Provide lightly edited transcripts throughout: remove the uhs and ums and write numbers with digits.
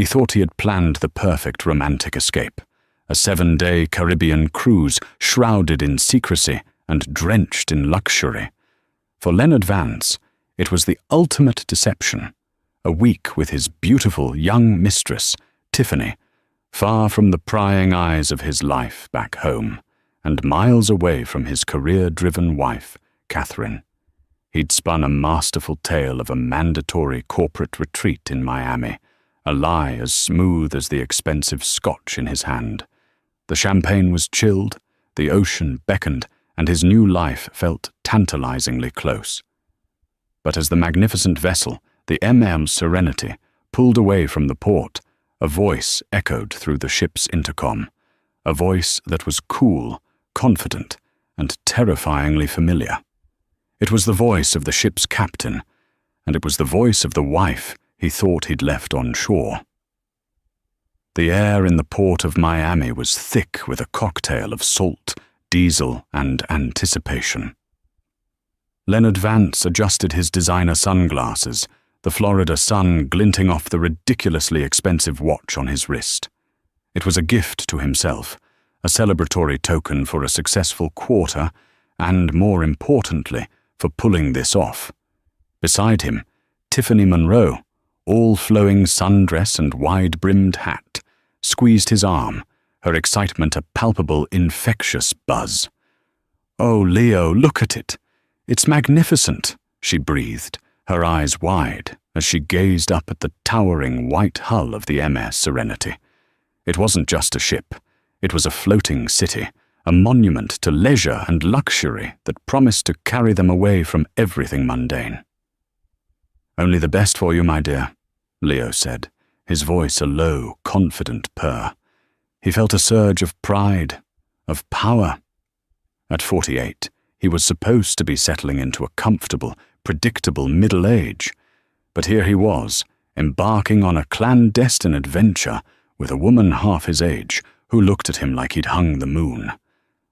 He thought he had planned the perfect romantic escape, a 7-day Caribbean cruise shrouded in secrecy and drenched in luxury. For Leonard Vance, it was the ultimate deception, a week with his beautiful young mistress, Tiffany, far from the prying eyes of his life back home, and miles away from his career-driven wife, Catherine. He'd spun a masterful tale of a mandatory corporate retreat in Miami, a lie as smooth as the expensive scotch in his hand. The champagne was chilled, the ocean beckoned, and his new life felt tantalizingly close. But as the magnificent vessel, the MM Serenity, pulled away from the port, a voice echoed through the ship's intercom, a voice that was cool, confident, and terrifyingly familiar. It was the voice of the ship's captain, and it was the voice of the wife he thought he'd left on shore. The air in the port of Miami was thick with a cocktail of salt, diesel, and anticipation. Leonard Vance adjusted his designer sunglasses, the Florida sun glinting off the ridiculously expensive watch on his wrist. It was a gift to himself, a celebratory token for a successful quarter, and, more importantly, for pulling this off. Beside him, Tiffany Monroe, all flowing sundress and wide-brimmed hat, squeezed his arm, her excitement a palpable, infectious buzz. "Oh, Leo, look at it. It's magnificent," she breathed, her eyes wide as she gazed up at the towering white hull of the MS Serenity. It wasn't just a ship. It was a floating city, a monument to leisure and luxury that promised to carry them away from everything mundane. "Only the best for you, my dear," Leo said, his voice a low, confident purr. He felt a surge of pride, of power. At 48, he was supposed to be settling into a comfortable, predictable middle age, but here he was, embarking on a clandestine adventure with a woman half his age who looked at him like he'd hung the moon.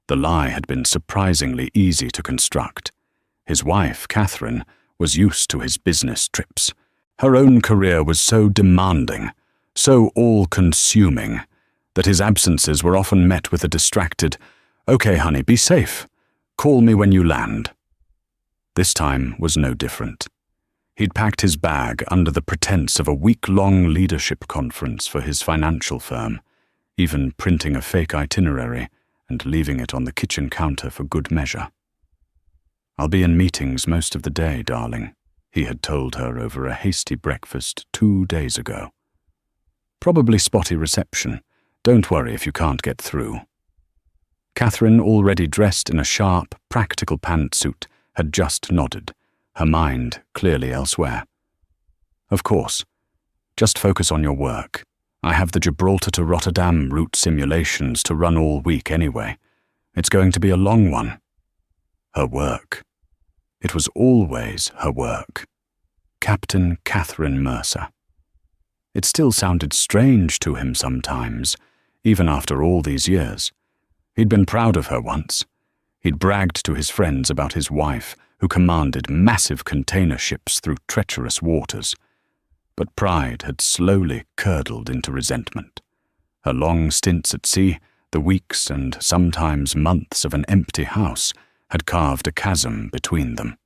The lie had been surprisingly easy to construct. His wife, Catherine, was used to his business trips. Her own career was so demanding, so all-consuming, that his absences were often met with a distracted, "Okay, honey, be safe. Call me when you land." This time was no different. He'd packed his bag under the pretense of a week-long leadership conference for his financial firm, even printing a fake itinerary and leaving it on the kitchen counter for good measure. "I'll be in meetings most of the day, darling," he had told her over a hasty breakfast 2 days ago. "Probably spotty reception. Don't worry if you can't get through." Catherine, already dressed in a sharp, practical pantsuit, had just nodded, her mind clearly elsewhere. "Of course. Just focus on your work. I have the Gibraltar to Rotterdam route simulations to run all week anyway. It's going to be a long one." Her work. It was always her work. Captain Catherine Mercer. It still sounded strange to him sometimes, even after all these years. He'd been proud of her once. He'd bragged to his friends about his wife, who commanded massive container ships through treacherous waters. But pride had slowly curdled into resentment. Her long stints at sea, the weeks and sometimes months of an empty house, had carved a chasm between them.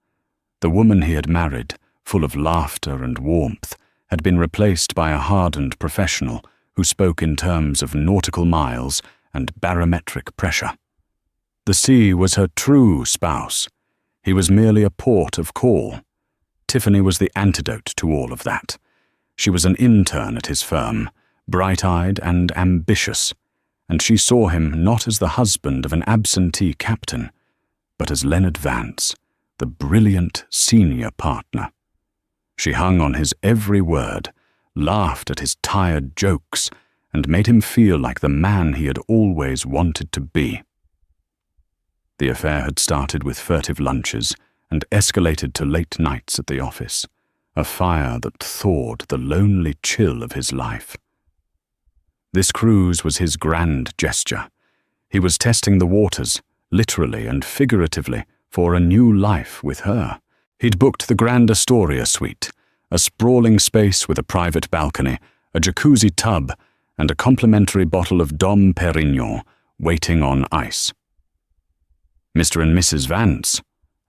The woman he had married, full of laughter and warmth, had been replaced by a hardened professional who spoke in terms of nautical miles and barometric pressure. The sea was her true spouse. He was merely a port of call. Tiffany was the antidote to all of that. She was an intern at his firm, bright-eyed and ambitious, and she saw him not as the husband of an absentee captain, but as Leonard Vance, the brilliant senior partner. She hung on his every word, laughed at his tired jokes, and made him feel like the man he had always wanted to be. The affair had started with furtive lunches and escalated to late nights at the office, a fire that thawed the lonely chill of his life. This cruise was his grand gesture. He was testing the waters, literally and figuratively, for a new life with her. He'd booked the Grand Astoria suite, a sprawling space with a private balcony, a jacuzzi tub, and a complimentary bottle of Dom Perignon waiting on ice. Mr. and Mrs. Vance,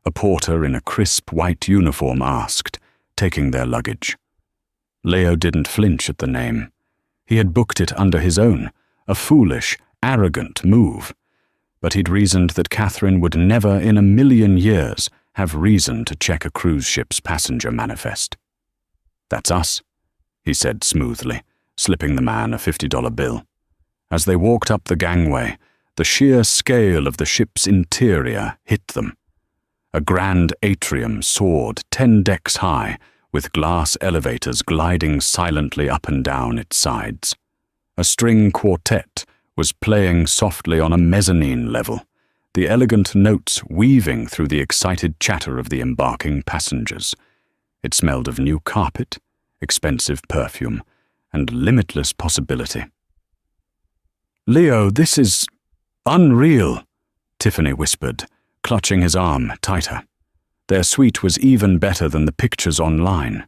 a porter in a crisp white uniform asked, taking their luggage. Leo didn't flinch at the name. He had booked it under his own, a foolish, arrogant move. But he'd reasoned that Catherine would never in a million years have reason to check a cruise ship's passenger manifest. "That's us," he said smoothly, slipping the man a $50 bill. As they walked up the gangway, the sheer scale of the ship's interior hit them. A grand atrium soared 10 decks high, with glass elevators gliding silently up and down its sides. A string quartet was playing softly on a mezzanine level, the elegant notes weaving through the excited chatter of the embarking passengers. It smelled of new carpet, expensive perfume, and limitless possibility. "Leo, this is unreal," Tiffany whispered, clutching his arm tighter. Their suite was even better than the pictures online.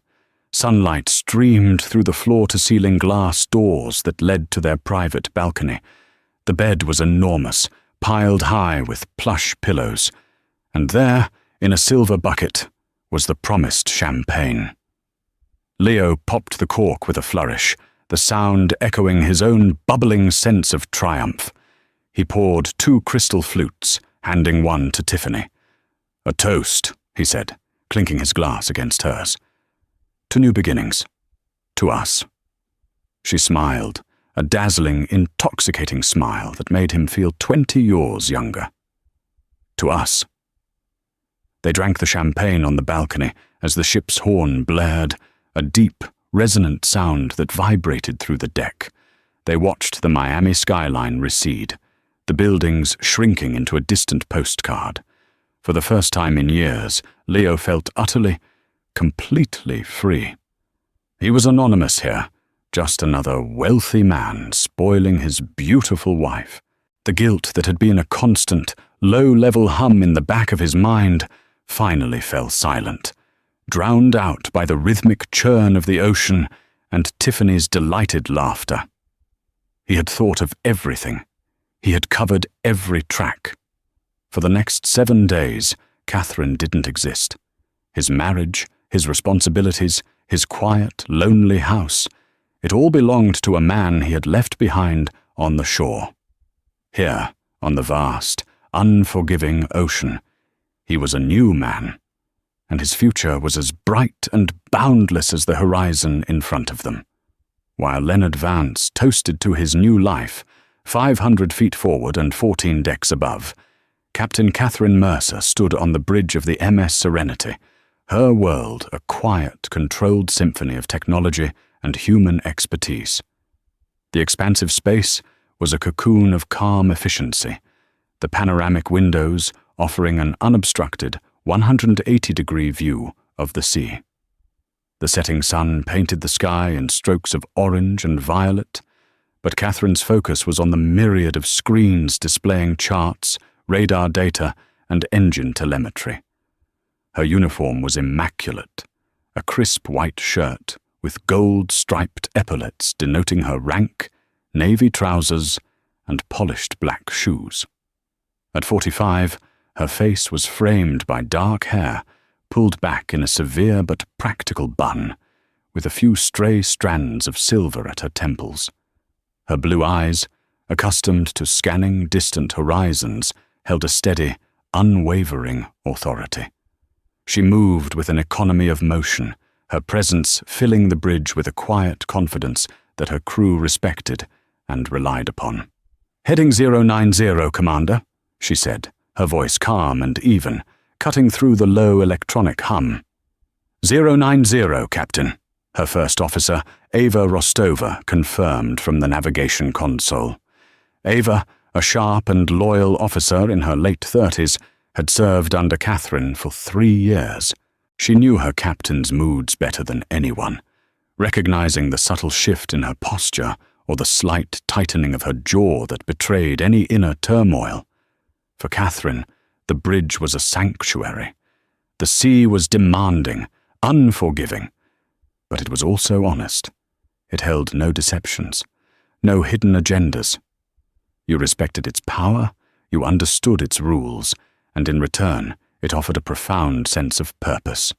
Sunlight streamed through the floor-to-ceiling glass doors that led to their private balcony. The bed was enormous, piled high with plush pillows, and there, in a silver bucket, was the promised champagne. Leo popped the cork with a flourish, the sound echoing his own bubbling sense of triumph. He poured 2 crystal flutes, handing one to Tiffany. "A toast," he said, clinking his glass against hers. "To new beginnings. To us." She smiled, a dazzling, intoxicating smile that made him feel 20 years younger. "To us." They drank the champagne on the balcony as the ship's horn blared, a deep, resonant sound that vibrated through the deck. They watched the Miami skyline recede, the buildings shrinking into a distant postcard. For the first time in years, Leo felt utterly, completely free. He was anonymous here, just another wealthy man spoiling his beautiful wife. The guilt that had been a constant, low-level hum in the back of his mind finally fell silent, drowned out by the rhythmic churn of the ocean and Tiffany's delighted laughter. He had thought of everything. He had covered every track. For the next 7 days, Catherine didn't exist. His marriage, his responsibilities, his quiet, lonely house, it all belonged to a man he had left behind on the shore. Here, on the vast, unforgiving ocean, he was a new man, and his future was as bright and boundless as the horizon in front of them. While Leonard Vance toasted to his new life, 500 feet forward and 14 decks above, Captain Catherine Mercer stood on the bridge of the MS Serenity, her world a quiet, controlled symphony of technology and human expertise. The expansive space was a cocoon of calm efficiency, the panoramic windows offering an unobstructed 180-degree view of the sea. The setting sun painted the sky in strokes of orange and violet, but Catherine's focus was on the myriad of screens displaying charts, radar data, and engine telemetry. Her uniform was immaculate, a crisp white shirt with gold-striped epaulets denoting her rank, navy trousers, and polished black shoes. At 45, her face was framed by dark hair, pulled back in a severe but practical bun, with a few stray strands of silver at her temples. Her blue eyes, accustomed to scanning distant horizons, held a steady, unwavering authority. She moved with an economy of motion, her presence filling the bridge with a quiet confidence that her crew respected and relied upon. "Heading 090, Commander," she said, her voice calm and even, cutting through the low electronic hum. 090, Captain, her first officer, Ava Rostova, confirmed from the navigation console. Ava, a sharp and loyal officer in her late 30s, had served under Catherine for 3 years. She knew her captain's moods better than anyone, recognizing the subtle shift in her posture or the slight tightening of her jaw that betrayed any inner turmoil. For Catherine, the bridge was a sanctuary. The sea was demanding, unforgiving, but it was also honest. It held no deceptions, no hidden agendas. You respected its power, you understood its rules, and in return, it offered a profound sense of purpose.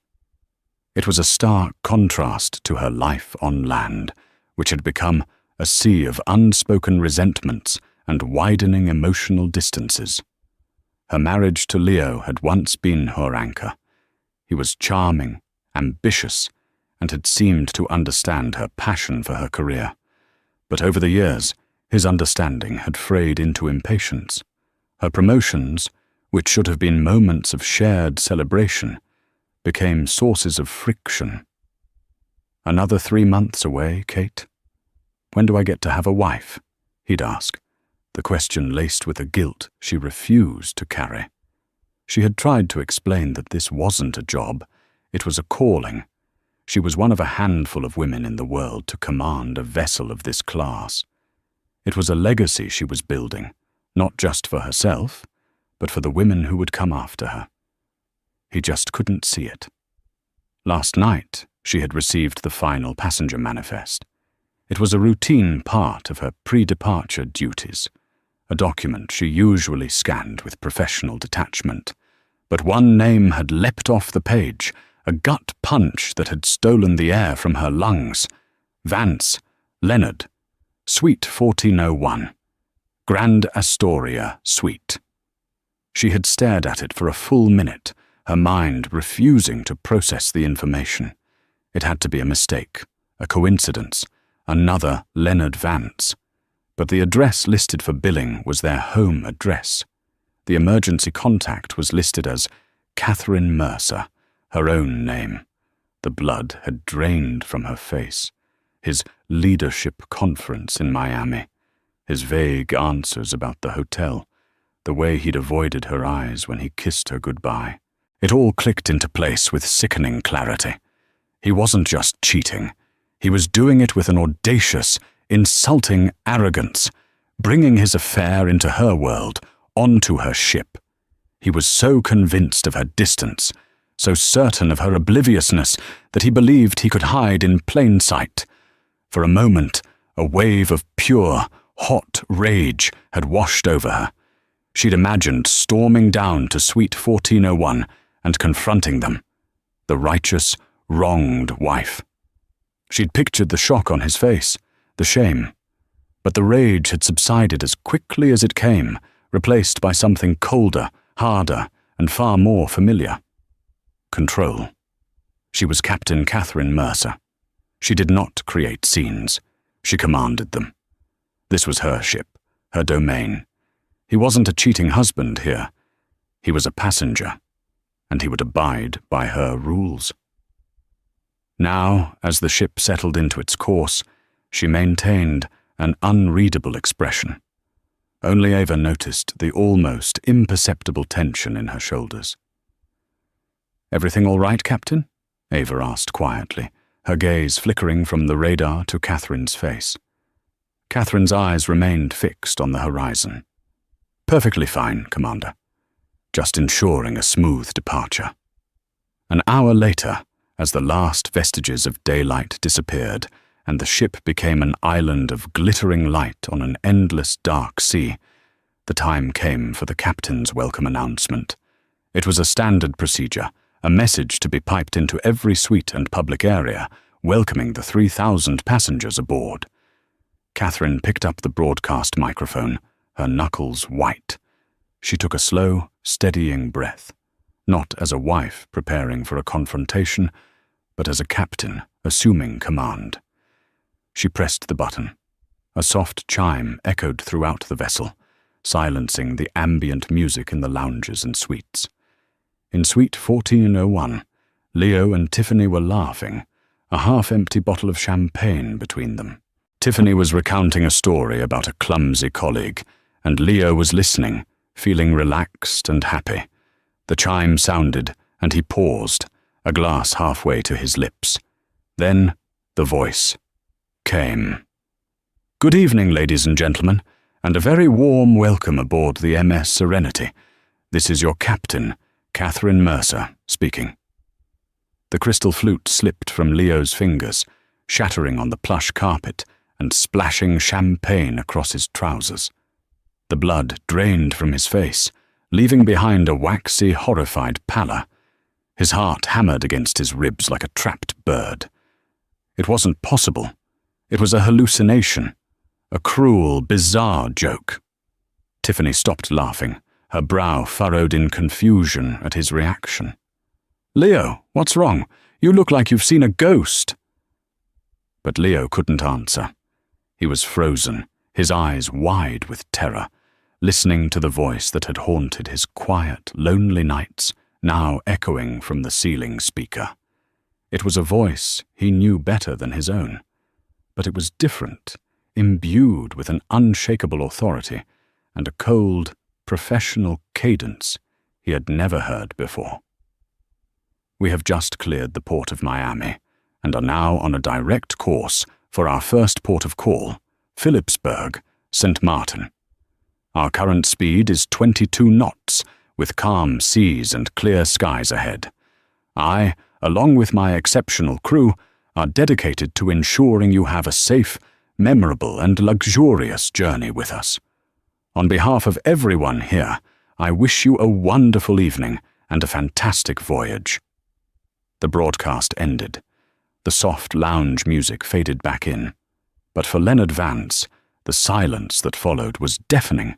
It was a stark contrast to her life on land, which had become a sea of unspoken resentments and widening emotional distances. Her marriage to Leo had once been her anchor. He was charming, ambitious, and had seemed to understand her passion for her career. But over the years, his understanding had frayed into impatience. Her promotions, which should have been moments of shared celebration, became sources of friction. "Another 3 months away, Kate? When do I get to have a wife?" he'd ask, the question laced with a guilt she refused to carry. She had tried to explain that this wasn't a job, it was a calling. She was one of a handful of women in the world to command a vessel of this class. It was a legacy she was building, not just for herself, but for the women who would come after her. He just couldn't see it. Last night, she had received the final passenger manifest. It was a routine part of her pre-departure duties, a document she usually scanned with professional detachment. But one name had leapt off the page, a gut punch that had stolen the air from her lungs. Vance, Leonard, Suite 1401, Grand Astoria Suite. She had stared at it for a full minute, her mind refusing to process the information. It had to be a mistake, a coincidence, another Leonard Vance. But the address listed for billing was their home address. The emergency contact was listed as Catherine Mercer, her own name. The blood had drained from her face. His leadership conference in Miami, his vague answers about the hotel, the way he'd avoided her eyes when he kissed her goodbye. It all clicked into place with sickening clarity. He wasn't just cheating. He was doing it with an audacious, insulting arrogance, bringing his affair into her world, onto her ship. He was so convinced of her distance, so certain of her obliviousness, that he believed he could hide in plain sight. For a moment, a wave of pure, hot rage had washed over her. She'd imagined storming down to Suite 1401 and confronting them, the righteous, wronged wife. She'd pictured the shock on his face, the shame. But the rage had subsided as quickly as it came, replaced by something colder, harder, and far more familiar. Control. She was Captain Catherine Mercer. She did not create scenes. She commanded them. This was her ship, her domain. He wasn't a cheating husband here. He was a passenger, and he would abide by her rules. Now, as the ship settled into its course, she maintained an unreadable expression. Only Ava noticed the almost imperceptible tension in her shoulders. "Everything all right, Captain?" Ava asked quietly, her gaze flickering from the radar to Catherine's face. Catherine's eyes remained fixed on the horizon. "Perfectly fine, Commander. Just ensuring a smooth departure." An hour later, as the last vestiges of daylight disappeared and the ship became an island of glittering light on an endless dark sea, the time came for the captain's welcome announcement. It was a standard procedure, a message to be piped into every suite and public area, welcoming the 3,000 passengers aboard. Catherine picked up the broadcast microphone, her knuckles white. She took a slow, steadying breath, not as a wife preparing for a confrontation, but as a captain assuming command. She pressed the button. A soft chime echoed throughout the vessel, silencing the ambient music in the lounges and suites. In Suite 1401, Leo and Tiffany were laughing, a half-empty bottle of champagne between them. Tiffany was recounting a story about a clumsy colleague, and Leo was listening, feeling relaxed and happy. The chime sounded, and he paused, a glass halfway to his lips. Then the voice came. "Good evening, ladies and gentlemen, and a very warm welcome aboard the MS Serenity. This is your captain, Catherine Mercer, speaking." The crystal flute slipped from Leo's fingers, shattering on the plush carpet and splashing champagne across his trousers. The blood drained from his face, leaving behind a waxy, horrified pallor. His heart hammered against his ribs like a trapped bird. It wasn't possible. It was a hallucination, a cruel, bizarre joke. Tiffany stopped laughing, her brow furrowed in confusion at his reaction. "Leo, what's wrong? You look like you've seen a ghost." But Leo couldn't answer. He was frozen, his eyes wide with terror, listening to the voice that had haunted his quiet, lonely nights, now echoing from the ceiling speaker. It was a voice he knew better than his own, but it was different, imbued with an unshakable authority and a cold, professional cadence he had never heard before. "We have just cleared the port of Miami and are now on a direct course for our first port of call, Phillipsburg, St. Martin. Our current speed is 22 knots, with calm seas and clear skies ahead. I, along with my exceptional crew, are dedicated to ensuring you have a safe, memorable, and luxurious journey with us. On behalf of everyone here, I wish you a wonderful evening and a fantastic voyage." The broadcast ended. The soft lounge music faded back in. But for Leonard Vance, the silence that followed was deafening.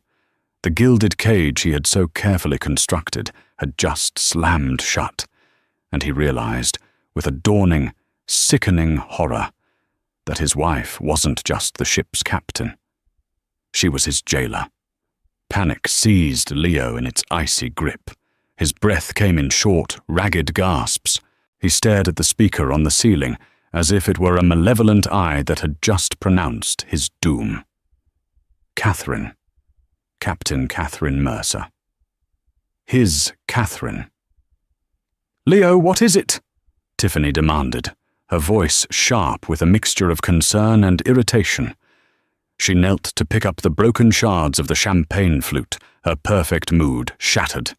The gilded cage he had so carefully constructed had just slammed shut, and he realized, with a dawning, sickening horror, that his wife wasn't just the ship's captain. She was his jailer. Panic seized Leo in its icy grip. His breath came in short, ragged gasps. He stared at the speaker on the ceiling as if it were a malevolent eye that had just pronounced his doom. Catherine. Captain Catherine Mercer. His Catherine. "Leo, what is it?" Tiffany demanded, her voice sharp with a mixture of concern and irritation. She knelt to pick up the broken shards of the champagne flute, her perfect mood shattered.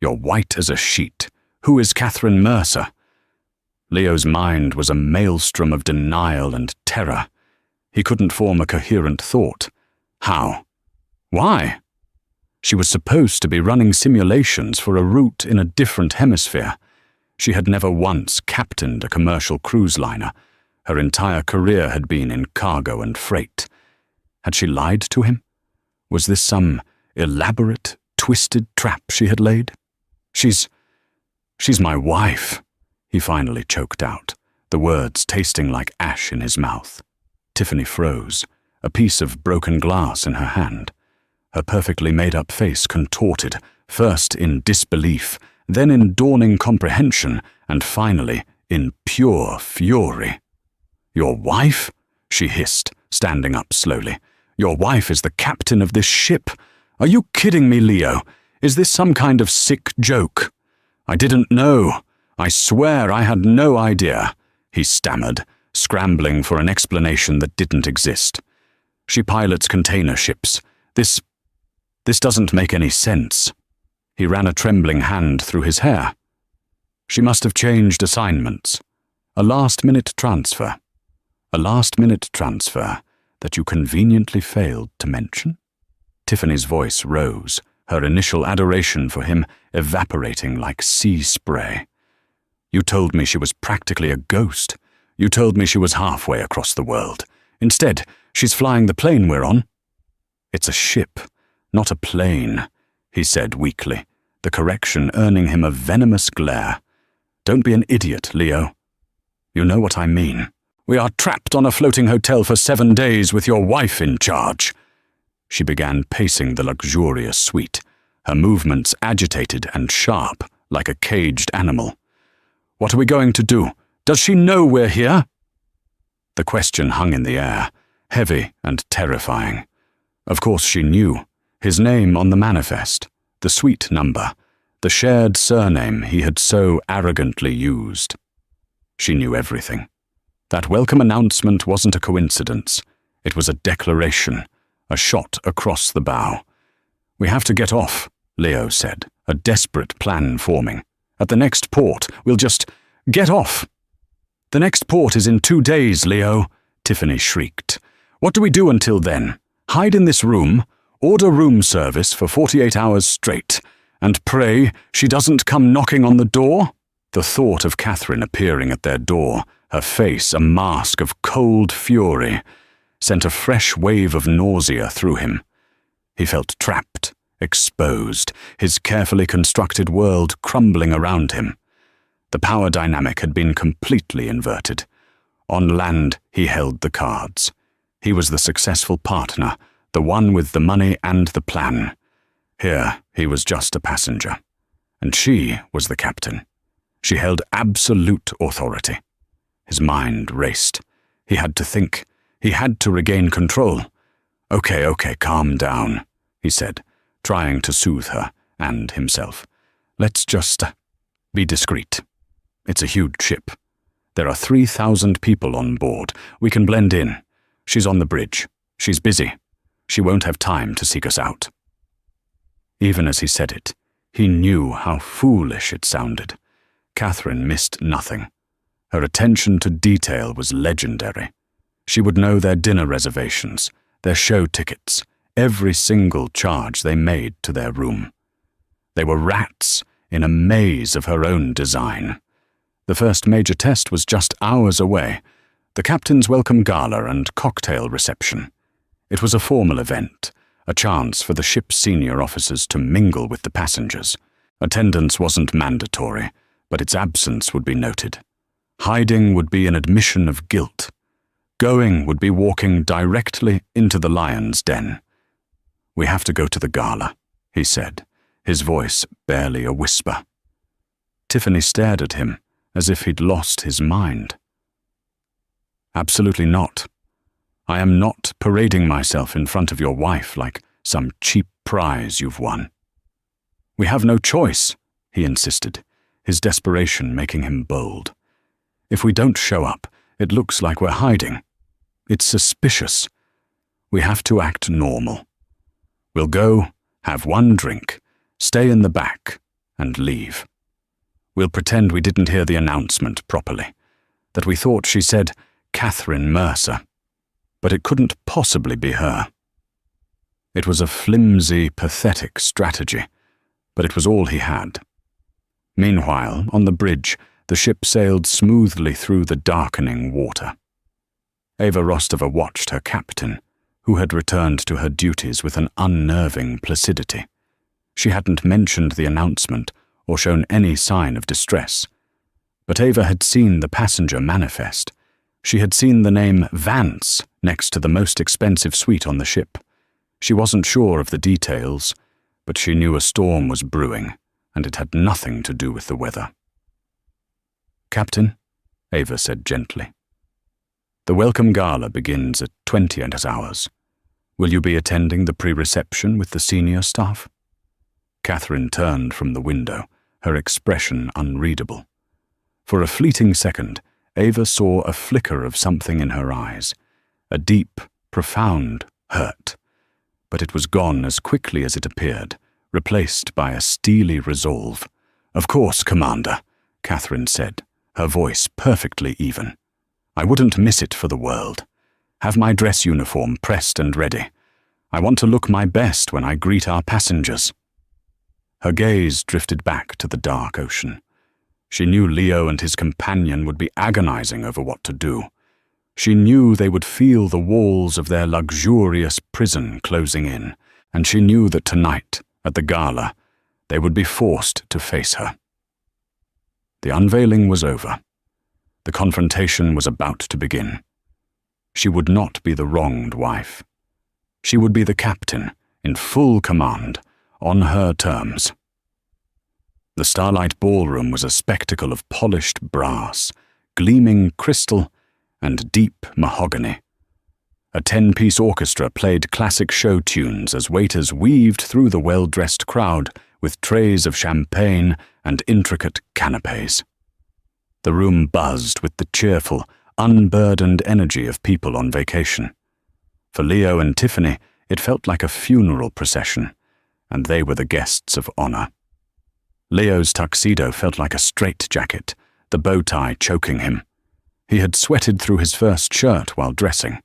"You're white as a sheet. Who is Catherine Mercer?" Leo's mind was a maelstrom of denial and terror. He couldn't form a coherent thought. How? Why? She was supposed to be running simulations for a route in a different hemisphere. She had never once captained a commercial cruise liner. Her entire career had been in cargo and freight. Had she lied to him? Was this some elaborate, twisted trap she had laid? She's my wife," he finally choked out, the words tasting like ash in his mouth. Tiffany froze, a piece of broken glass in her hand. Her perfectly made-up face contorted, first in disbelief, then in dawning comprehension, and finally in pure fury. "Your wife?" she hissed, standing up slowly. "Your wife is the captain of this ship. Are you kidding me, Leo? Is this some kind of sick joke?" "I didn't know. I swear I had no idea," he stammered, scrambling for an explanation that didn't exist. "She pilots container ships. This doesn't make any sense." He ran a trembling hand through his hair. "She must have changed assignments. A last-minute transfer. A last-minute transfer that you conveniently failed to mention?" Tiffany's voice rose, her initial adoration for him evaporating like sea spray. "You told me she was practically a ghost. You told me she was halfway across the world. Instead, she's flying the plane we're on." "It's a ship, not a plane," he said weakly, the correction earning him a venomous glare. "Don't be an idiot, Leo. You know what I mean. We are trapped on a floating hotel for 7 days with your wife in charge." She began pacing the luxurious suite, her movements agitated and sharp, like a caged animal. "What are we going to do? Does she know we're here?" The question hung in the air, heavy and terrifying. Of course she knew. His name on the manifest, the suite number, the shared surname he had so arrogantly used. She knew everything. That welcome announcement wasn't a coincidence. It was a declaration, a shot across the bow. "We have to get off," Leo said, a desperate plan forming. "At the next port, we'll just get off." "The next port is in 2 days, Leo," Tiffany shrieked. "What do we do until then? Hide in this room, order room service for 48 hours straight, and pray she doesn't come knocking on the door?" The thought of Catherine appearing at their door, her face a mask of cold fury, sent a fresh wave of nausea through him. He felt trapped, exposed, his carefully constructed world crumbling around him. The power dynamic had been completely inverted. On land, he held the cards. He was the successful partner, the one with the money and the plan. Here, he was just a passenger. And she was the captain. She held absolute authority. His mind raced. He had to think. He had to regain control. Okay, calm down," he said, trying to soothe her and himself. "Let's just be discreet. It's a huge ship. There are 3,000 people on board. We can blend in. She's on the bridge. She's busy. She won't have time to seek us out." Even as he said it, he knew how foolish it sounded. Catherine missed nothing. Her attention to detail was legendary. She would know their dinner reservations, their show tickets, every single charge they made to their room. They were rats in a maze of her own design. The first major test was just hours away, the captain's welcome gala and cocktail reception. It was a formal event, a chance for the ship's senior officers to mingle with the passengers. Attendance wasn't mandatory, but its absence would be noted. Hiding would be an admission of guilt. Going would be walking directly into the lion's den. "We have to go to the gala," he said, his voice barely a whisper. Tiffany stared at him as if he'd lost his mind. "Absolutely not. I am not parading myself in front of your wife like some cheap prize you've won." "We have no choice," he insisted, his desperation making him bold. "If we don't show up, it looks like we're hiding. It's suspicious. We have to act normal. We'll go, have one drink, stay in the back, and leave. We'll pretend we didn't hear the announcement properly, that we thought she said Catherine Mercer, but it couldn't possibly be her." It was a flimsy, pathetic strategy, but it was all he had. Meanwhile, on the bridge, the ship sailed smoothly through the darkening water. Ava Rostova watched her captain, who had returned to her duties with an unnerving placidity. She hadn't mentioned the announcement or shown any sign of distress. But Ava had seen the passenger manifest. She had seen the name Vance next to the most expensive suite on the ship. She wasn't sure of the details, but she knew a storm was brewing, and it had nothing to do with the weather. "Captain," Ava said gently, "the welcome gala begins at 20 hours. Will you be attending the pre-reception with the senior staff?" Catherine turned from the window, her expression unreadable. For a fleeting second, Ava saw a flicker of something in her eyes, a deep, profound hurt. But it was gone as quickly as it appeared, replaced by a steely resolve. "Of course, Commander," Catherine said, her voice perfectly even. "I wouldn't miss it for the world. Have my dress uniform pressed and ready. I want to look my best when I greet our passengers." Her gaze drifted back to the dark ocean. She knew Leo and his companion would be agonizing over what to do. She knew they would feel the walls of their luxurious prison closing in, and she knew that tonight, at the gala, they would be forced to face her. The unveiling was over. The confrontation was about to begin. She would not be the wronged wife. She would be the captain, in full command, on her terms. The Starlight Ballroom was a spectacle of polished brass, gleaming crystal, and deep mahogany. A 10-piece orchestra played classic show tunes as waiters weaved through the well-dressed crowd with trays of champagne and intricate canapes. The room buzzed with the cheerful, unburdened energy of people on vacation. For Leo and Tiffany, it felt like a funeral procession, and they were the guests of honor. Leo's tuxedo felt like a straitjacket, the bow tie choking him. He had sweated through his first shirt while dressing.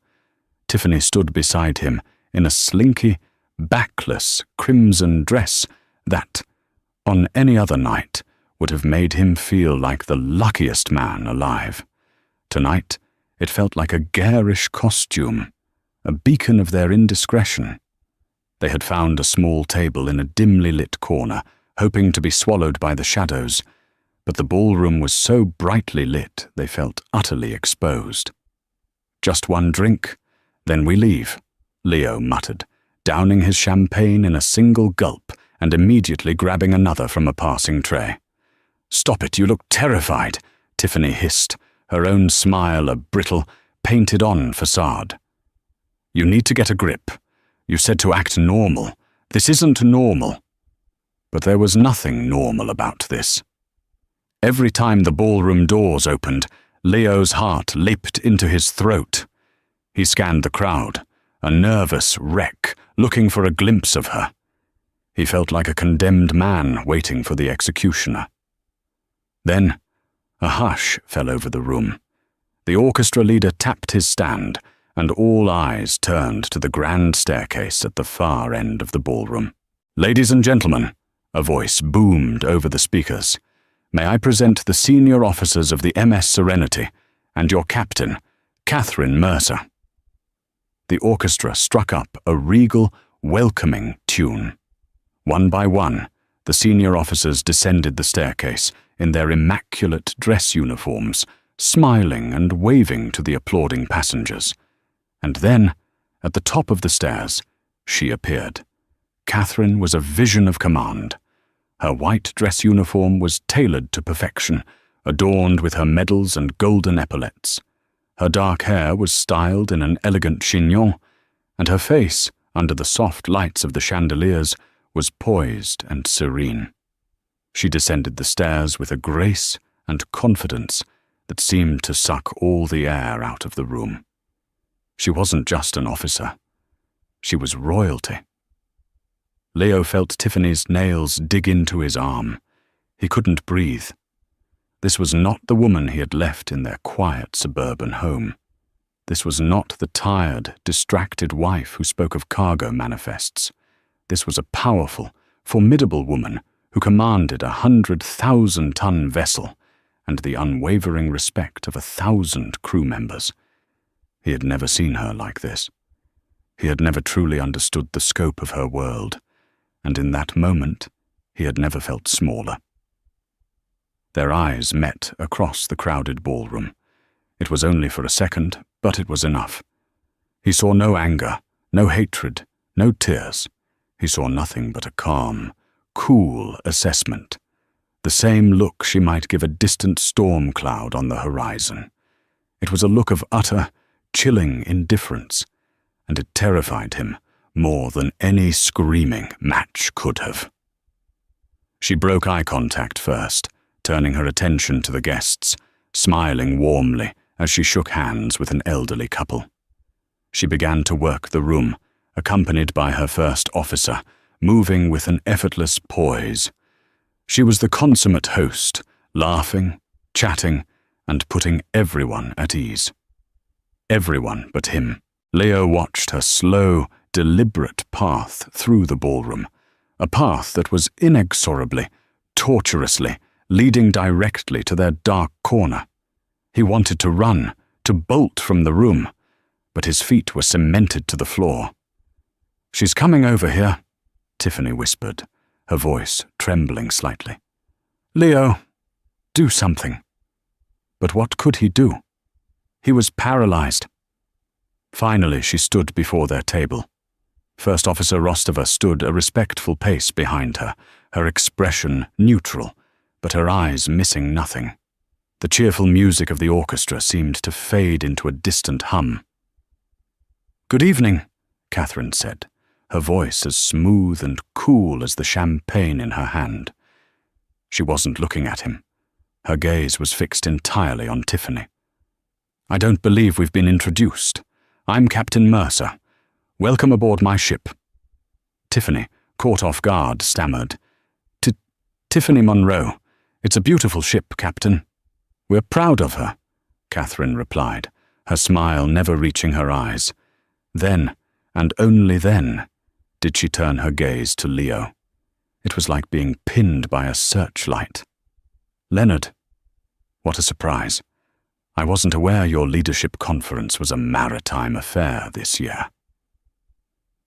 Tiffany stood beside him in a slinky, backless, crimson dress that, on any other night, would have made him feel like the luckiest man alive. Tonight, it felt like a garish costume, a beacon of their indiscretion. They had found a small table in a dimly lit corner, hoping to be swallowed by the shadows, but the ballroom was so brightly lit they felt utterly exposed. "Just one drink, then we leave," Leo muttered, downing his champagne in a single gulp and immediately grabbing another from a passing tray. "Stop it, you look terrified," Tiffany hissed, her own smile a brittle, painted-on facade. "You need to get a grip. You said to act normal. This isn't normal." But there was nothing normal about this. Every time the ballroom doors opened, Leo's heart leaped into his throat. He scanned the crowd, a nervous wreck, looking for a glimpse of her. He felt like a condemned man waiting for the executioner. Then, a hush fell over the room. The orchestra leader tapped his stand, and all eyes turned to the grand staircase at the far end of the ballroom. "Ladies and gentlemen," a voice boomed over the speakers, "may I present the senior officers of the MS Serenity and your captain, Catherine Mercer." The orchestra struck up a regal, welcoming tune. One by one, the senior officers descended the staircase in their immaculate dress uniforms, smiling and waving to the applauding passengers. And then, at the top of the stairs, she appeared. Catherine was a vision of command. Her white dress uniform was tailored to perfection, adorned with her medals and golden epaulets. Her dark hair was styled in an elegant chignon, and her face, under the soft lights of the chandeliers, was poised and serene. She descended the stairs with a grace and confidence that seemed to suck all the air out of the room. She wasn't just an officer. She was royalty. Leo felt Tiffany's nails dig into his arm. He couldn't breathe. This was not the woman he had left in their quiet suburban home. This was not the tired, distracted wife who spoke of cargo manifests. This was a powerful, formidable woman who commanded 100,000-ton vessel and the unwavering respect of 1,000 crew members. He had never seen her like this. He had never truly understood the scope of her world, and in that moment, he had never felt smaller. Their eyes met across the crowded ballroom. It was only for a second, but it was enough. He saw no anger, no hatred, no tears. He saw nothing but a calm, cool assessment. The same look she might give a distant storm cloud on the horizon. It was a look of utter, chilling indifference, and it terrified him more than any screaming match could have. She broke eye contact first, turning her attention to the guests, smiling warmly as she shook hands with an elderly couple. She began to work the room, accompanied by her first officer, moving with an effortless poise. She was the consummate host, laughing, chatting, and putting everyone at ease. Everyone but him. Leo watched her slow, deliberate path through the ballroom, a path that was inexorably, tortuously, leading directly to their dark corner. He wanted to run, to bolt from the room, but his feet were cemented to the floor. "She's coming over here," Tiffany whispered, her voice trembling slightly. "Leo, do something." But what could he do? He was paralyzed. Finally, she stood before their table. First Officer Rostova stood a respectful pace behind her, her expression neutral, but her eyes missing nothing. The cheerful music of the orchestra seemed to fade into a distant hum. "Good evening," Catherine said, her voice as smooth and cool as the champagne in her hand. She wasn't looking at him. Her gaze was fixed entirely on Tiffany. "I don't believe we've been introduced. I'm Captain Mercer. Welcome aboard my ship." Tiffany, caught off guard, stammered, Tiffany Monroe. It's a beautiful ship, Captain. We're proud of her." Catherine replied, her smile never reaching her eyes. Then, and only then, did she turn her gaze to Leo. It was like being pinned by a searchlight. "Leonard, what a surprise. I wasn't aware your leadership conference was a maritime affair this year."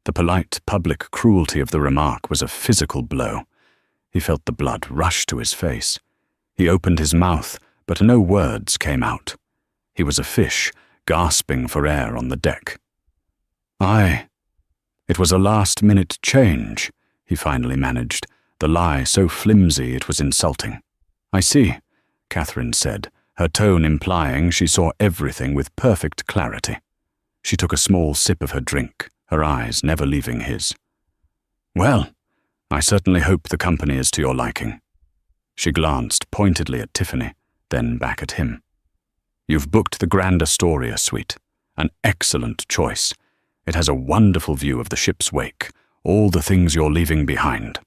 The polite public cruelty of the remark was a physical blow. He felt the blood rush to his face. He opened his mouth, but no words came out. He was a fish, gasping for air on the deck. It was a last-minute change," he finally managed, the lie so flimsy it was insulting. "I see," Catherine said, her tone implying she saw everything with perfect clarity. She took a small sip of her drink, her eyes never leaving his. "Well, I certainly hope the company is to your liking." She glanced pointedly at Tiffany, then back at him. "You've booked the Grand Astoria suite. An excellent choice. It has a wonderful view of the ship's wake, all the things you're leaving behind."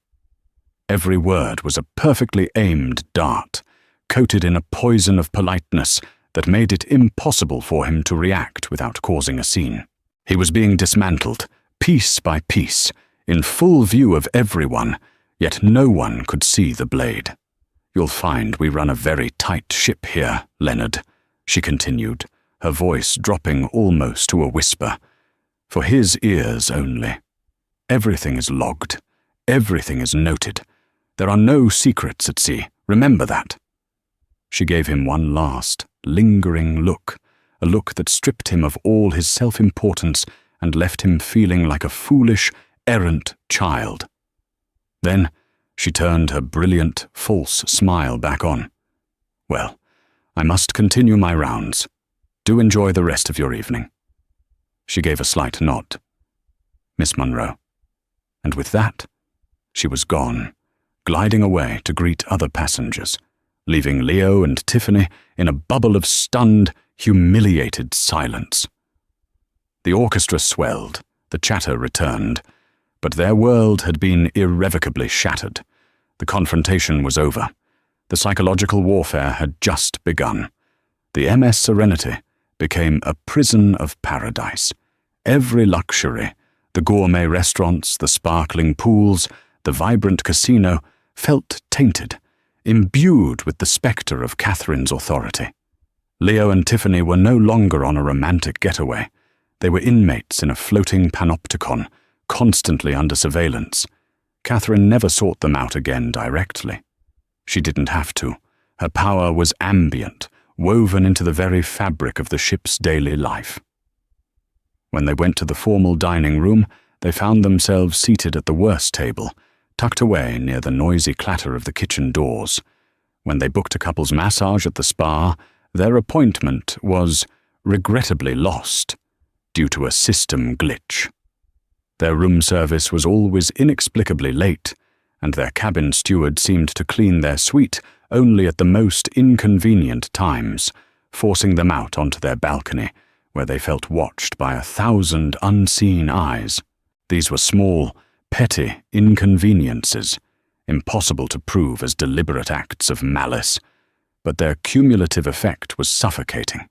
Every word was a perfectly aimed dart, coated in a poison of politeness that made it impossible for him to react without causing a scene. He was being dismantled, piece by piece, in full view of everyone, yet no one could see the blade. "You'll find we run a very tight ship here, Leonard," she continued, her voice dropping almost to a whisper. For his ears only. "Everything is logged. Everything is noted. There are no secrets at sea. Remember that." She gave him one last, lingering look, a look that stripped him of all his self-importance and left him feeling like a foolish, errant child. Then she turned her brilliant, false smile back on. "Well, I must continue my rounds. Do enjoy the rest of your evening." She gave a slight nod. "Miss Munro." And with that, she was gone, gliding away to greet other passengers, leaving Leo and Tiffany in a bubble of stunned, humiliated silence. The orchestra swelled, the chatter returned, but their world had been irrevocably shattered. The confrontation was over. The psychological warfare had just begun. The MS Serenity became a prison of paradise. Every luxury, the gourmet restaurants, the sparkling pools, the vibrant casino, felt tainted, imbued with the spectre of Catherine's authority. Leo and Tiffany were no longer on a romantic getaway. They were inmates in a floating panopticon, constantly under surveillance. Catherine never sought them out again directly. She didn't have to. Her power was ambient, woven into the very fabric of the ship's daily life. When they went to the formal dining room, they found themselves seated at the worst table, tucked away near the noisy clatter of the kitchen doors. When they booked a couple's massage at the spa, their appointment was regrettably lost due to a system glitch. Their room service was always inexplicably late, and their cabin steward seemed to clean their suite only at the most inconvenient times, forcing them out onto their balcony, where they felt watched by 1,000 unseen eyes. These were small, petty inconveniences, impossible to prove as deliberate acts of malice, but their cumulative effect was suffocating.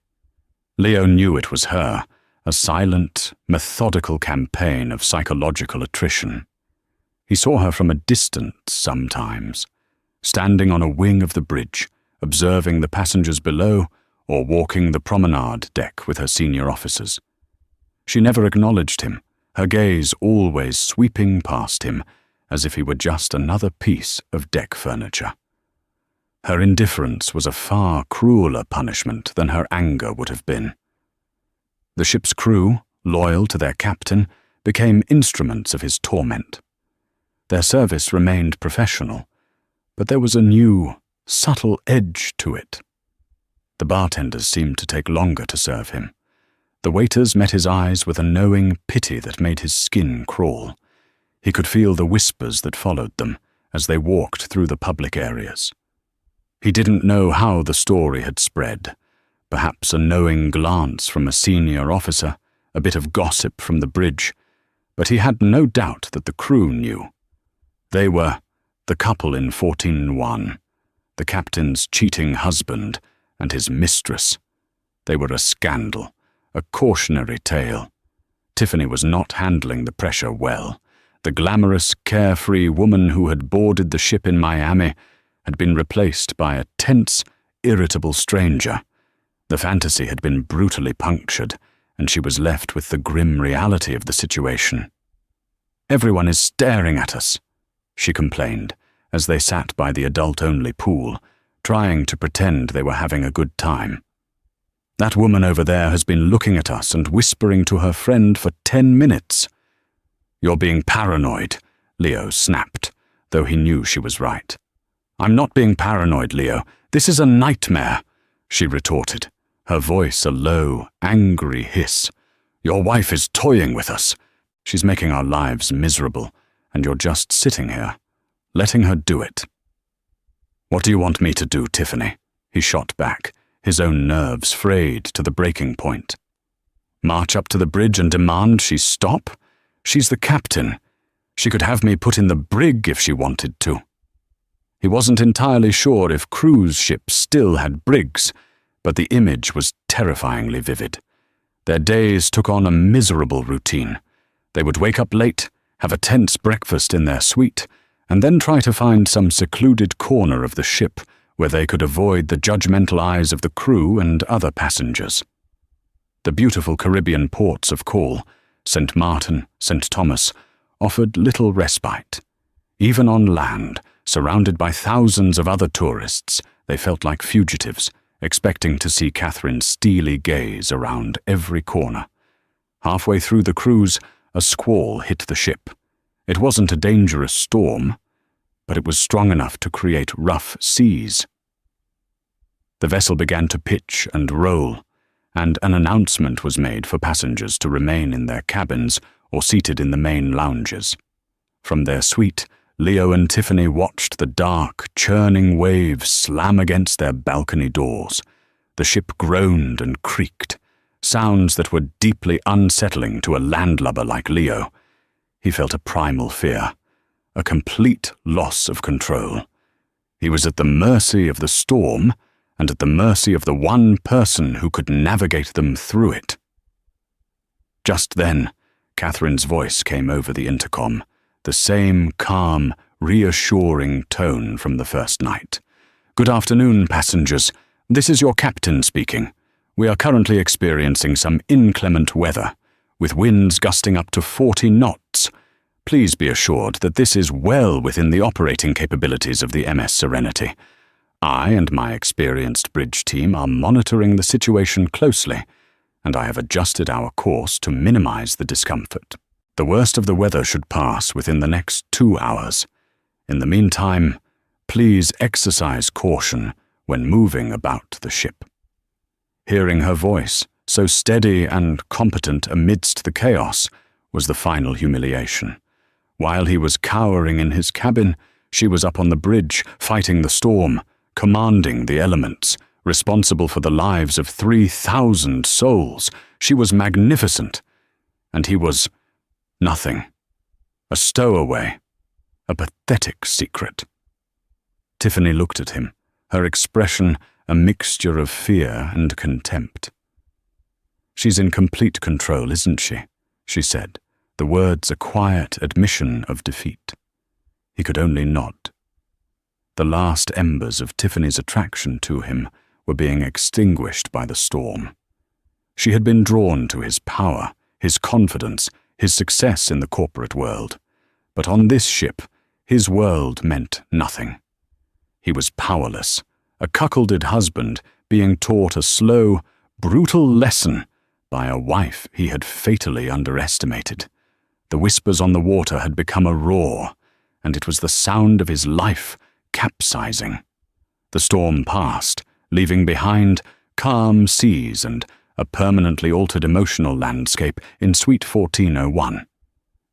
Leo knew it was her, a silent, methodical campaign of psychological attrition. He saw her from a distance sometimes, standing on a wing of the bridge, observing the passengers below or walking the promenade deck with her senior officers. She never acknowledged him, her gaze always sweeping past him as if he were just another piece of deck furniture. Her indifference was a far crueler punishment than her anger would have been. The ship's crew, loyal to their captain, became instruments of his torment. Their service remained professional, but there was a new, subtle edge to it. The bartenders seemed to take longer to serve him. The waiters met his eyes with a knowing pity that made his skin crawl. He could feel the whispers that followed them as they walked through the public areas. He didn't know how the story had spread. Perhaps a knowing glance from a senior officer, a bit of gossip from the bridge, but he had no doubt that the crew knew. They were the couple in 14-1, the captain's cheating husband and his mistress. They were a scandal, a cautionary tale. Tiffany was not handling the pressure well. The glamorous, carefree woman who had boarded the ship in Miami had been replaced by a tense, irritable stranger. The fantasy had been brutally punctured, and she was left with the grim reality of the situation. "Everyone is staring at us," she complained, as they sat by the adult-only pool, trying to pretend they were having a good time. "That woman over there has been looking at us and whispering to her friend for 10 minutes. "You're being paranoid," Leo snapped, though he knew she was right. "I'm not being paranoid, Leo. This is a nightmare," she retorted, her voice a low, angry hiss. "Your wife is toying with us. She's making our lives miserable, and you're just sitting here, letting her do it." "What do you want me to do, Tiffany?" he shot back, his own nerves frayed to the breaking point. "March up to the bridge and demand she stop? She's the captain. She could have me put in the brig if she wanted to." He wasn't entirely sure if cruise ships still had brigs, but the image was terrifyingly vivid. Their days took on a miserable routine. They would wake up late, have a tense breakfast in their suite, and then try to find some secluded corner of the ship where they could avoid the judgmental eyes of the crew and other passengers. The beautiful Caribbean ports of call, St. Martin, St. Thomas, offered little respite. Even on land, surrounded by thousands of other tourists, they felt like fugitives, expecting to see Catherine's steely gaze around every corner. Halfway through the cruise, a squall hit the ship. It wasn't a dangerous storm, but it was strong enough to create rough seas. The vessel began to pitch and roll, and an announcement was made for passengers to remain in their cabins or seated in the main lounges. From their suite, Leo and Tiffany watched the dark, churning waves slam against their balcony doors. The ship groaned and creaked, sounds that were deeply unsettling to a landlubber like Leo. He felt a primal fear, a complete loss of control. He was at the mercy of the storm and at the mercy of the one person who could navigate them through it. Just then, Catherine's voice came over the intercom, the same calm, reassuring tone from the first night. "Good afternoon, passengers. This is your captain speaking. We are currently experiencing some inclement weather, with winds gusting up to 40 knots. Please be assured that this is well within the operating capabilities of the MS Serenity. I and my experienced bridge team are monitoring the situation closely, and I have adjusted our course to minimize the discomfort. The worst of the weather should pass within the next 2 hours. In the meantime, please exercise caution when moving about the ship." Hearing her voice, so steady and competent amidst the chaos, was the final humiliation. While he was cowering in his cabin, she was up on the bridge, fighting the storm, commanding the elements, responsible for the lives of 3,000 souls. She was magnificent, and he was nothing. A stowaway, a pathetic secret. Tiffany looked at him, her expression a mixture of fear and contempt. "She's in complete control, isn't she?" she said, the words a quiet admission of defeat. He could only nod. The last embers of Tiffany's attraction to him were being extinguished by the storm. She had been drawn to his power, his confidence, his success in the corporate world. But on this ship, his world meant nothing. He was powerless, a cuckolded husband being taught a slow, brutal lesson by a wife he had fatally underestimated. The whispers on the water had become a roar, and it was the sound of his life capsizing. The storm passed, leaving behind calm seas and a permanently altered emotional landscape in Suite 1401.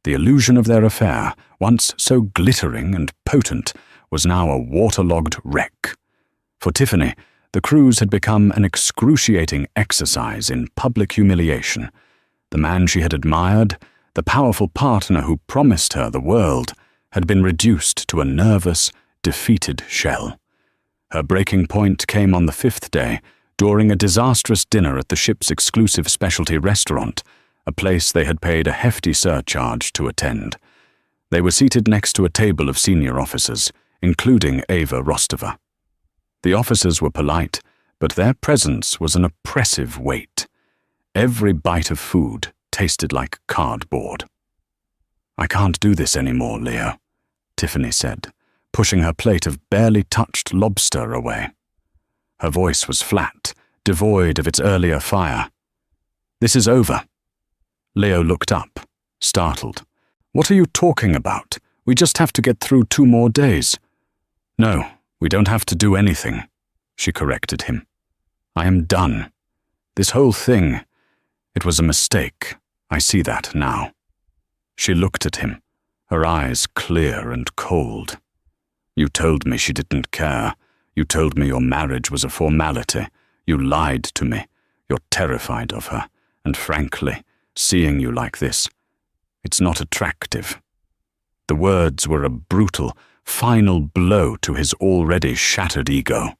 The illusion of their affair, once so glittering and potent, was now a waterlogged wreck. For Tiffany, the cruise had become an excruciating exercise in public humiliation. The man she had admired, the powerful partner who promised her the world, had been reduced to a nervous, defeated shell. Her breaking point came on the 5th day, during a disastrous dinner at the ship's exclusive specialty restaurant, a place they had paid a hefty surcharge to attend. They were seated next to a table of senior officers, including Ava Rostova. The officers were polite, but their presence was an oppressive weight. Every bite of food tasted like cardboard. "I can't do this anymore, Leo," Tiffany said, pushing her plate of barely touched lobster away. Her voice was flat, devoid of its earlier fire. "This is over." Leo looked up, startled. "What are you talking about? We just have to get through 2 more days." "No, we don't have to do anything," she corrected him. "I am done. This whole thing, it was a mistake. I see that now." She looked at him, her eyes clear and cold. "You told me she didn't care. You told me your marriage was a formality. You lied to me. You're terrified of her. And frankly, seeing you like this, it's not attractive." The words were a brutal, final blow to his already shattered ego.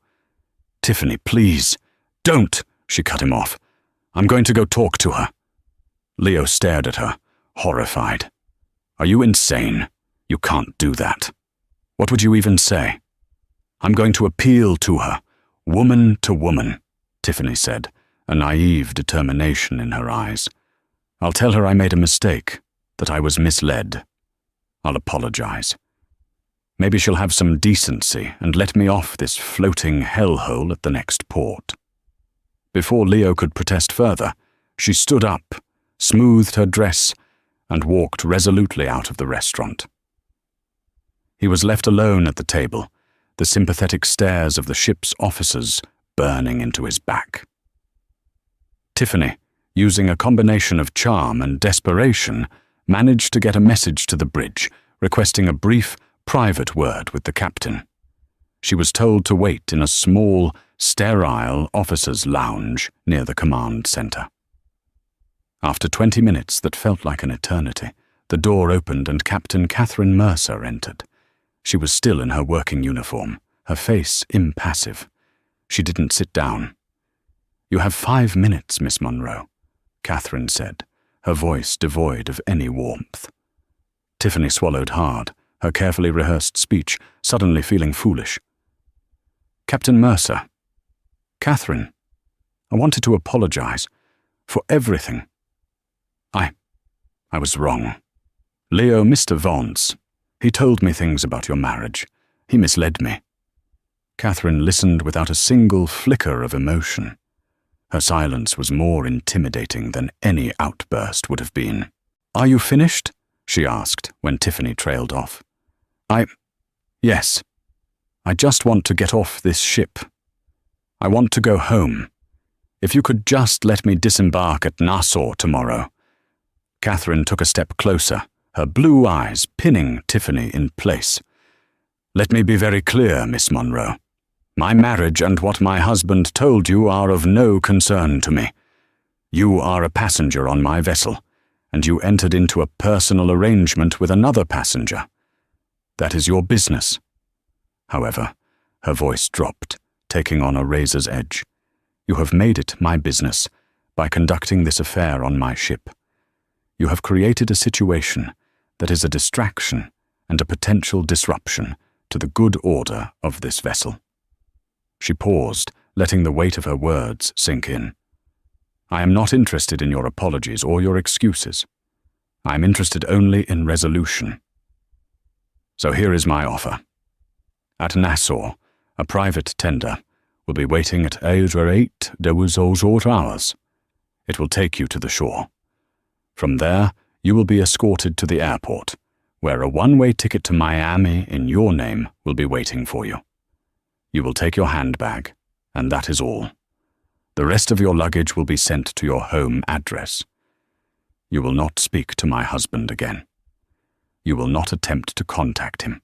"Tiffany, please, don't," she cut him off. "I'm going to go talk to her." Leo stared at her, horrified. "Are you insane? You can't do that. What would you even say?" "I'm going to appeal to her, woman to woman," Tiffany said, a naive determination in her eyes. "I'll tell her I made a mistake, that I was misled. I'll apologize. Maybe she'll have some decency and let me off this floating hellhole at the next port." Before Leo could protest further, she stood up, smoothed her dress, and walked resolutely out of the restaurant. He was left alone at the table, the sympathetic stares of the ship's officers burning into his back. Tiffany, using a combination of charm and desperation, managed to get a message to the bridge, requesting a brief, private word with the captain. She was told to wait in a small, sterile officers' lounge near the command center. After 20 minutes that felt like an eternity, the door opened and Captain Catherine Mercer entered. She was still in her working uniform, her face impassive. She didn't sit down. "You have 5 minutes, Miss Monroe," Catherine said, her voice devoid of any warmth. Tiffany swallowed hard, her carefully rehearsed speech suddenly feeling foolish. "Captain Mercer, Catherine, I wanted to apologize for everything. I was wrong. Leo, Mr. Vance, he told me things about your marriage. He misled me." Catherine listened without a single flicker of emotion. Her silence was more intimidating than any outburst would have been. "Are you finished?" she asked when Tiffany trailed off. Yes. I just want to get off this ship. I want to go home. If you could just let me disembark at Nassau tomorrow." Catherine took a step closer, her blue eyes pinning Tiffany in place. "Let me be very clear, Miss Monroe. My marriage and what my husband told you are of no concern to me. You are a passenger on my vessel, and you entered into a personal arrangement with another passenger. That is your business." However, her voice dropped, taking on a razor's edge. "You have made it my business by conducting this affair on my ship. You have created a situation that is a distraction and a potential disruption to the good order of this vessel." She paused, letting the weight of her words sink in. "I am not interested in your apologies or your excuses. I am interested only in resolution. So here is my offer. At Nassau, a private tender will be waiting at 8 hours. It will take you to the shore. From there, you will be escorted to the airport, where a one-way ticket to Miami in your name will be waiting for you. You will take your handbag, and that is all. The rest of your luggage will be sent to your home address. You will not speak to my husband again. You will not attempt to contact him.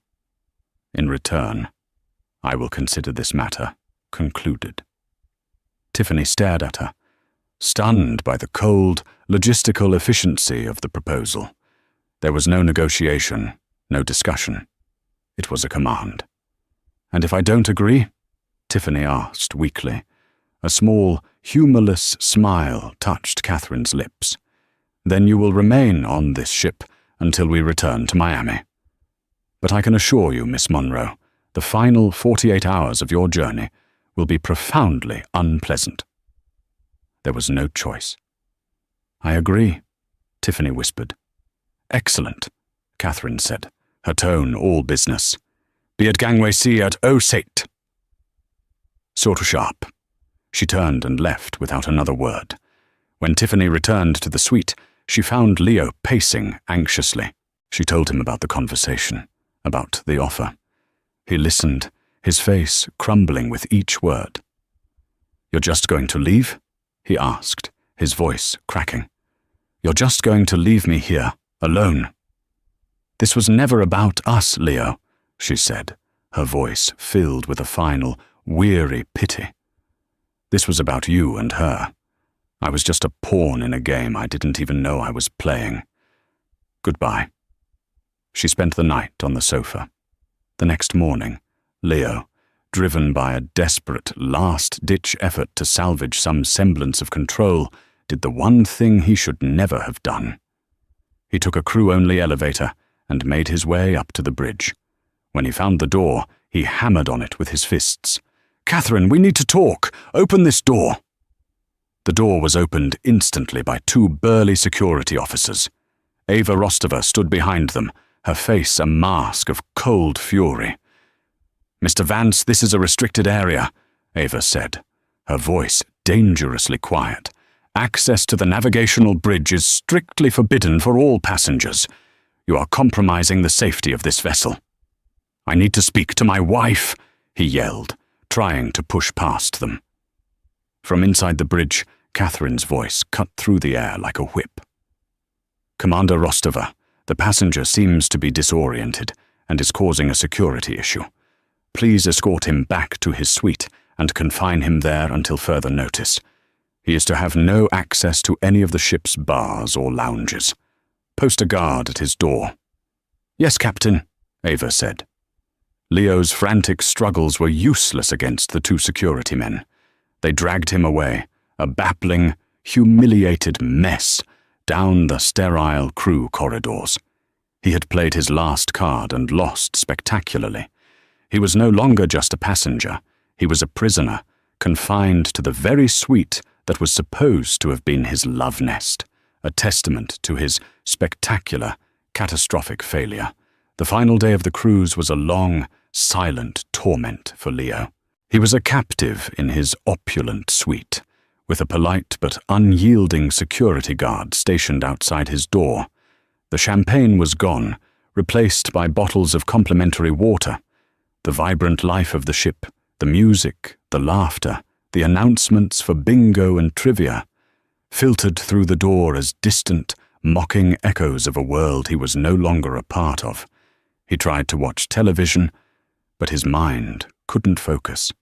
In return, I will consider this matter concluded." Tiffany stared at her, stunned by the cold, logistical efficiency of the proposal. There was no negotiation, no discussion. It was a command. "And if I don't agree?" Tiffany asked weakly, A small, humorless smile touched Catherine's lips. "Then you will remain on this ship until we return to Miami. But I can assure you, Miss Monroe, the final 48 hours of your journey will be profoundly unpleasant." There was no choice. "I agree," Tiffany whispered. "Excellent," Catherine said, her tone all business. "Be at gangway C at 07. Sort of sharp." She turned and left without another word. When Tiffany returned to the suite, she found Leo pacing anxiously. She told him about the conversation, about the offer. He listened, his face crumbling with each word. "You're just going to leave?" he asked, his voice cracking. "You're just going to leave me here, alone?" "This was never about us, Leo," she said, her voice filled with a final, weary pity. "This was about you and her. I was just a pawn in a game I didn't even know I was playing. Goodbye." She spent the night on the sofa. The next morning, Leo, driven by a desperate, last-ditch effort to salvage some semblance of control, did the one thing he should never have done. He took a crew-only elevator and made his way up to the bridge. When he found the door, he hammered on it with his fists. "Catherine, we need to talk! Open this door!" The door was opened instantly by two burly security officers. Ava Rostova stood behind them, her face a mask of cold fury. "Mr. Vance, this is a restricted area," Ava said, her voice dangerously quiet. "Access to the navigational bridge is strictly forbidden for all passengers. You are compromising the safety of this vessel." "I need to speak to my wife," he yelled, trying to push past them. From inside the bridge, Catherine's voice cut through the air like a whip. "Commander Rostova, the passenger seems to be disoriented and is causing a security issue. Please escort him back to his suite and confine him there until further notice. He is to have no access to any of the ship's bars or lounges. Post a guard at his door." "Yes, Captain," Ava said. Leo's frantic struggles were useless against the two security men. They dragged him away, a babbling, humiliated mess, down the sterile crew corridors. He had played his last card and lost spectacularly. He was no longer just a passenger. He was a prisoner, confined to the very suite that was supposed to have been his love nest, a testament to his spectacular, catastrophic failure. The final day of the cruise was a long, silent torment for Leo. He was a captive in his opulent suite, with a polite but unyielding security guard stationed outside his door. The champagne was gone, replaced by bottles of complimentary water. The vibrant life of the ship, the music, the laughter, the announcements for bingo and trivia, filtered through the door as distant, mocking echoes of a world he was no longer a part of. He tried to watch television, but his mind couldn't focus.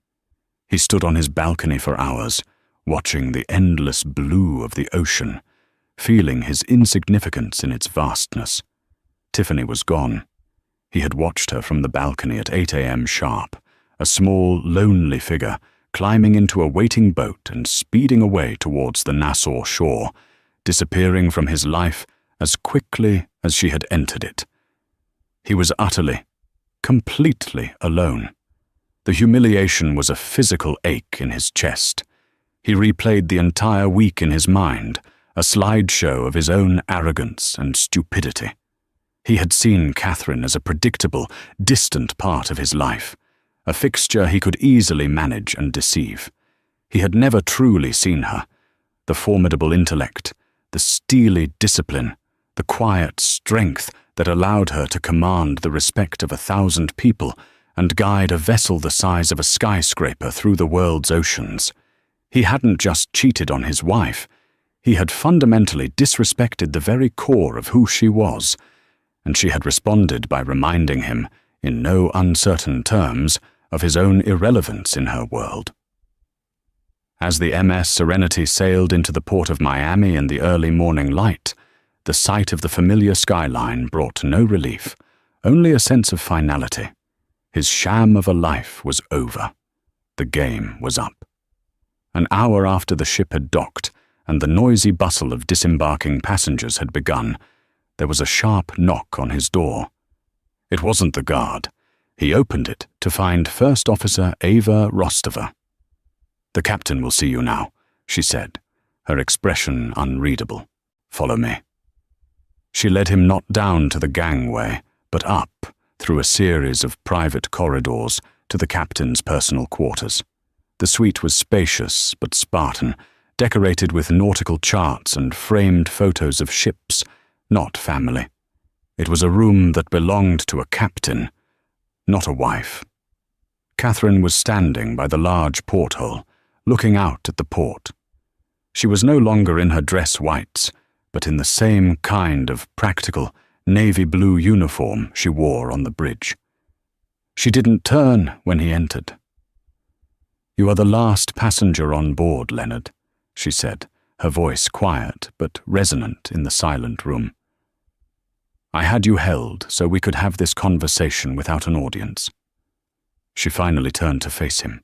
He stood on his balcony for hours, watching the endless blue of the ocean, feeling his insignificance in its vastness. Tiffany was gone. He had watched her from the balcony at 8 a.m. sharp, a small, lonely figure climbing into a waiting boat and speeding away towards the Nassau shore, disappearing from his life as quickly as she had entered it. He was utterly, completely alone. The humiliation was a physical ache in his chest. He replayed the entire week in his mind, a slideshow of his own arrogance and stupidity. He had seen Catherine as a predictable, distant part of his life, a fixture he could easily manage and deceive. He had never truly seen her, the formidable intellect, the steely discipline, the quiet strength that allowed her to command the respect of 1,000 people and guide a vessel the size of a skyscraper through the world's oceans. He hadn't just cheated on his wife, he had fundamentally disrespected the very core of who she was, and she had responded by reminding him, in no uncertain terms, of his own irrelevance in her world. As the MS Serenity sailed into the port of Miami in the early morning light, the sight of the familiar skyline brought no relief, only a sense of finality. His sham of a life was over. The game was up. An hour after the ship had docked and the noisy bustle of disembarking passengers had begun, there was a sharp knock on his door. It wasn't the guard. He opened it to find First Officer Ava Rostova. "The captain will see you now," she said, her expression unreadable. "Follow me." She led him not down to the gangway, but up through a series of private corridors to the captain's personal quarters. The suite was spacious but Spartan, decorated with nautical charts and framed photos of ships, not family. It was a room that belonged to a captain, not a wife. Catherine was standing by the large porthole, looking out at the port. She was no longer in her dress whites, but in the same kind of practical navy blue uniform she wore on the bridge. She didn't turn when he entered. "You are the last passenger on board, Leonard," she said, her voice quiet but resonant in the silent room. "I had you held so we could have this conversation without an audience." She finally turned to face him.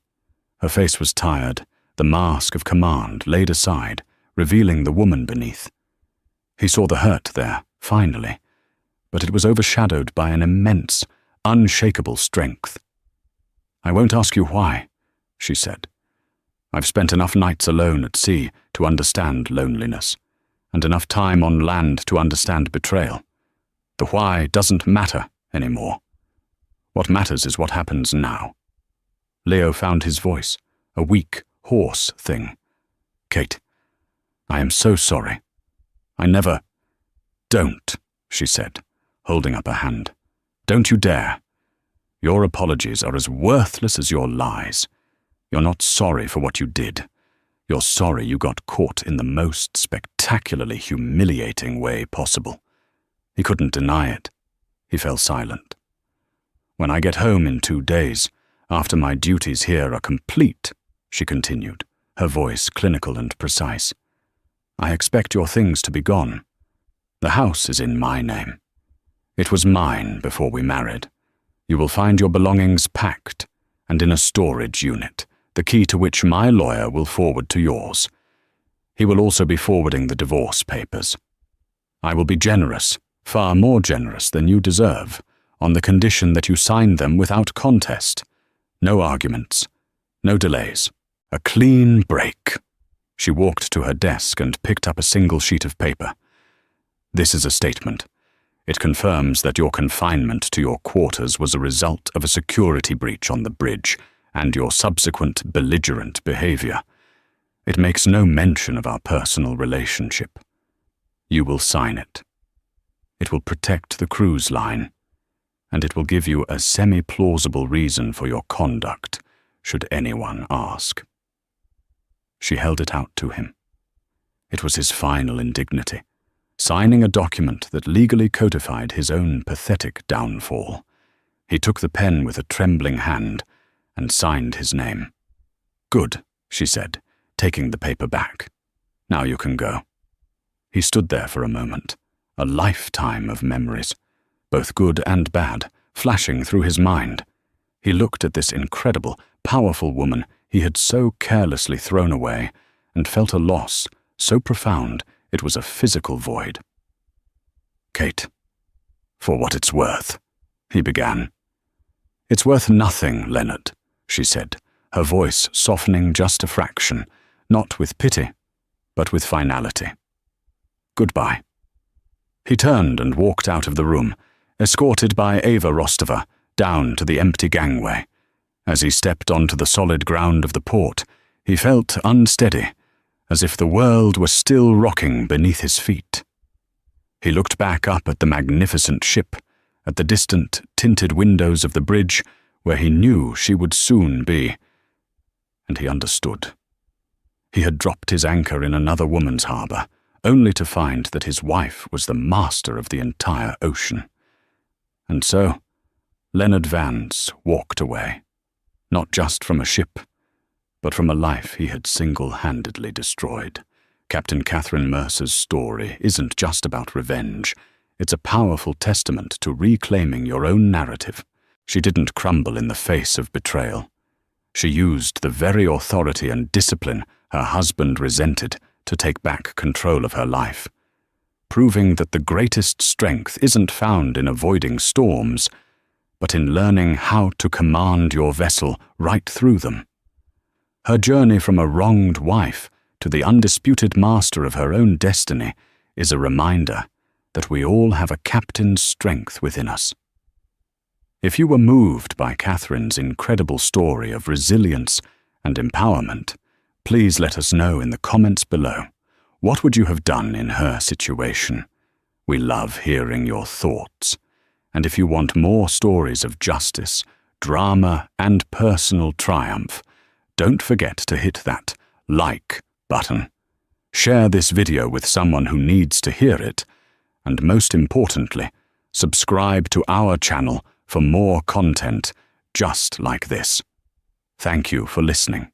Her face was tired, the mask of command laid aside, revealing the woman beneath. He saw the hurt there, finally, but it was overshadowed by an immense, unshakable strength. "I won't ask you why," she said. "I've spent enough nights alone at sea to understand loneliness, and enough time on land to understand betrayal. The why doesn't matter anymore. What matters is what happens now." Leo found his voice, a weak, hoarse thing. "Kate, I am so sorry. I never—" "Don't," she said, holding up a hand. "Don't you dare. Your apologies are as worthless as your lies. You're not sorry for what you did. You're sorry you got caught in the most spectacularly humiliating way possible." He couldn't deny it. He fell silent. "When I get home in 2 days, after my duties here are complete," she continued, her voice clinical and precise, "I expect your things to be gone. The house is in my name. It was mine before we married. You will find your belongings packed and in a storage unit, the key to which my lawyer will forward to yours. He will also be forwarding the divorce papers. I will be generous, far more generous than you deserve, on the condition that you sign them without contest. No arguments, no delays. A clean break." She walked to her desk and picked up a single sheet of paper. "This is a statement. It confirms that your confinement to your quarters was a result of a security breach on the bridge and your subsequent belligerent behavior. It makes no mention of our personal relationship. You will sign it. It will protect the cruise line, and it will give you a semi-plausible reason for your conduct, should anyone ask." She held it out to him. It was his final indignity, signing a document that legally codified his own pathetic downfall. He took the pen with a trembling hand and signed his name. "Good," she said, taking the paper back. "Now you can go." He stood there for a moment, a lifetime of memories, both good and bad, flashing through his mind. He looked at this incredible, powerful woman he had so carelessly thrown away, and felt a loss so profound it was a physical void. "Kate, for what it's worth," he began. "It's worth nothing, Leonard," she said, her voice softening just a fraction, not with pity, but with finality. "Goodbye." He turned and walked out of the room, escorted by Ava Rostova down to the empty gangway. As he stepped onto the solid ground of the port, he felt unsteady, as if the world were still rocking beneath his feet. He looked back up at the magnificent ship, at the distant, tinted windows of the bridge, where he knew she would soon be, and he understood. He had dropped his anchor in another woman's harbour, only to find that his wife was the master of the entire ocean. And so, Leonard Vance walked away, not just from a ship, but from a life he had single-handedly destroyed. Captain Catherine Mercer's story isn't just about revenge. It's a powerful testament to reclaiming your own narrative. She didn't crumble in the face of betrayal. She used the very authority and discipline her husband resented, to take back control of her life, proving that the greatest strength isn't found in avoiding storms, but in learning how to command your vessel right through them. Her journey from a wronged wife to the undisputed master of her own destiny is a reminder that we all have a captain's strength within us. If you were moved by Catherine's incredible story of resilience and empowerment, please let us know in the comments below. What would you have done in her situation? We love hearing your thoughts. And if you want more stories of justice, drama, and personal triumph, don't forget to hit that like button. Share this video with someone who needs to hear it, and most importantly, subscribe to our channel for more content just like this. Thank you for listening.